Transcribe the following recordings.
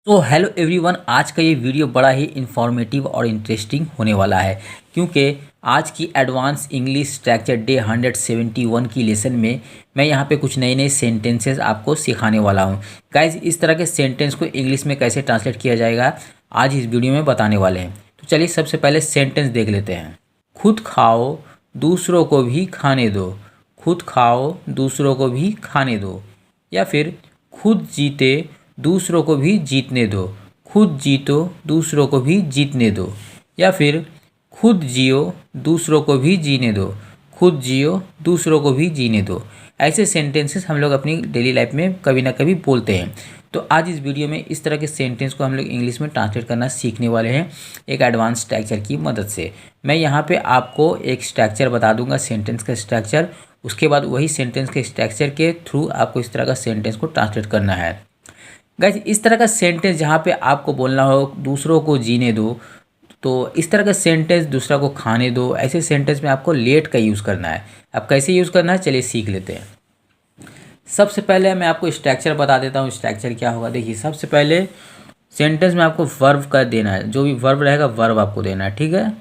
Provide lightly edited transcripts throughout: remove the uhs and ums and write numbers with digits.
तो hello everyone, आज का ये वीडियो बड़ा ही इन्फॉर्मेटिव और इंटरेस्टिंग होने वाला है क्योंकि आज की एडवांस इंग्लिश स्ट्रक्चर डे 171 की लेसन में मैं यहाँ पे कुछ नए नए सेंटेंसेस आपको सिखाने वाला हूँ। गाइज, इस तरह के सेंटेंस को इंग्लिश में कैसे ट्रांसलेट किया जाएगा आज इस वीडियो में बताने वाले हैं। तो चलिए सबसे पहले सेंटेंस देख लेते हैं। खुद खाओ दूसरों को भी खाने दो। खुद खाओ दूसरों को भी खाने दो। या फिर खुद जीते दूसरों को भी जीतने दो। खुद जीतो दूसरों को भी जीतने दो। या फिर खुद जियो दूसरों को भी जीने दो। खुद जियो दूसरों को भी जीने दो। ऐसे सेंटेंसेस हम लोग अपनी डेली लाइफ में कभी ना कभी बोलते हैं। तो आज इस वीडियो में इस तरह के सेंटेंस को हम लोग इंग्लिश में ट्रांसलेट करना सीखने वाले हैं एक एडवांस स्ट्रक्चर की मदद से। मैं यहाँ पे आपको एक स्ट्रक्चर बता दूंगा, सेंटेंस का स्ट्रक्चर। उसके बाद वही सेंटेंस के स्ट्रक्चर के थ्रू आपको इस तरह का सेंटेंस को ट्रांसलेट करना है। गाइज, इस तरह का सेंटेंस जहाँ पे आपको बोलना हो दूसरों को जीने दो, तो इस तरह का सेंटेंस दूसरा को खाने दो, ऐसे सेंटेंस में आपको लेट का यूज़ करना है। अब कैसे यूज़ करना है चलिए सीख लेते हैं। सबसे पहले मैं आपको स्ट्रक्चर बता देता हूँ। स्ट्रक्चर क्या होगा, देखिए सबसे पहले सेंटेंस में आपको वर्ब का देना है। जो भी वर्ब रहेगा वर्ब आपको देना है, ठीक है,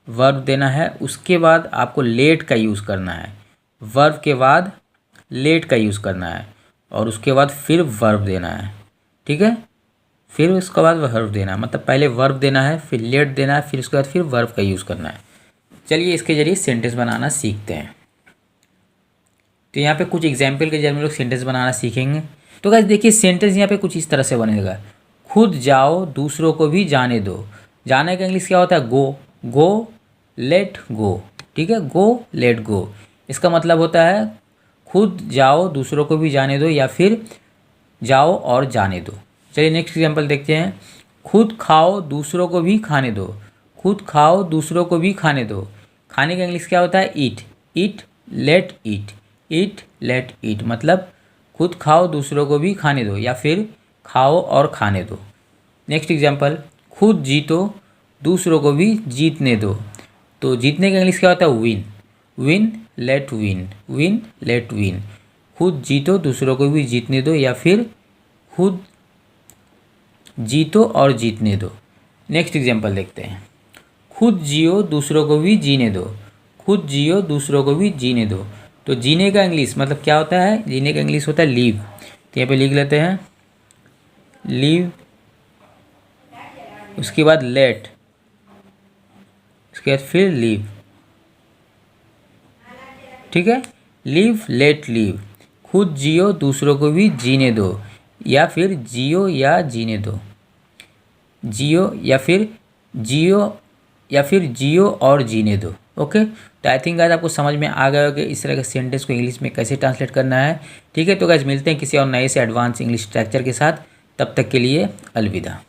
वर्ब देना है। उसके बाद आपको लेट का यूज़ करना है। वर्ब के बाद लेट का यूज़ करना है और उसके बाद फिर वर्ब देना है, ठीक है। फिर उसके बाद वर्ब देना है, मतलब पहले वर्ब देना है, फिर लेट देना है, फिर उसके बाद फिर वर्ब का यूज़ करना है। चलिए इसके जरिए सेंटेंस बनाना सीखते हैं। तो यहाँ पे कुछ एग्जाम्पल के जरिए हम लोग सेंटेंस बनाना सीखेंगे। तो गाइस देखिए, सेंटेंस यहाँ पे कुछ इस तरह से बनेगा। खुद जाओ दूसरों को भी जाने दो। जाने का इंग्लिश क्या होता है? गो। गो लेट गो, ठीक है, गो लेट गो। इसका मतलब होता है खुद जाओ दूसरों को भी जाने दो या फिर जाओ और जाने दो। चलिए नेक्स्ट एग्जांपल देखते हैं। खुद खाओ दूसरों को भी खाने दो। खुद खाओ दूसरों को भी खाने दो। खाने का इंग्लिश क्या होता है? ईट। ईट लेट ईट। ईट लेट ईट, मतलब खुद खाओ दूसरों को भी खाने दो या फिर खाओ और खाने दो। नेक्स्ट एग्जांपल, खुद जीतो दूसरों को भी जीतने दो। तो जीतने का इंग्लिश क्या होता है? Win. Win let win. Win let win. खुद जीतो दूसरों को भी जीतने दो या फिर खुद जीतो और जीतने दो। नेक्स्ट एग्जांपल देखते हैं। खुद जियो दूसरों को भी जीने दो। खुद जियो दूसरों को भी जीने दो। तो जीने का इंग्लिश मतलब क्या होता है? जीने का इंग्लिश होता है लीव। तो यहाँ पे लिख लेते हैं लीव, उसके बाद लेट, उसके बाद फिर लीव, ठीक है, लिव लेट लिव। खुद जियो दूसरों को भी जीने दो या फिर जियो या जीने दो। जियो या फिर जियो या फिर जियो और जीने दो। ओके, तो आई थिंक गाइस आपको समझ में आ गया होगा कि इस तरह के सेंटेंस को इंग्लिश में कैसे ट्रांसलेट करना है। ठीक है, तो गाइस मिलते हैं किसी और नए से एडवांस इंग्लिश स्ट्रक्चर के साथ। तब तक के लिए अलविदा।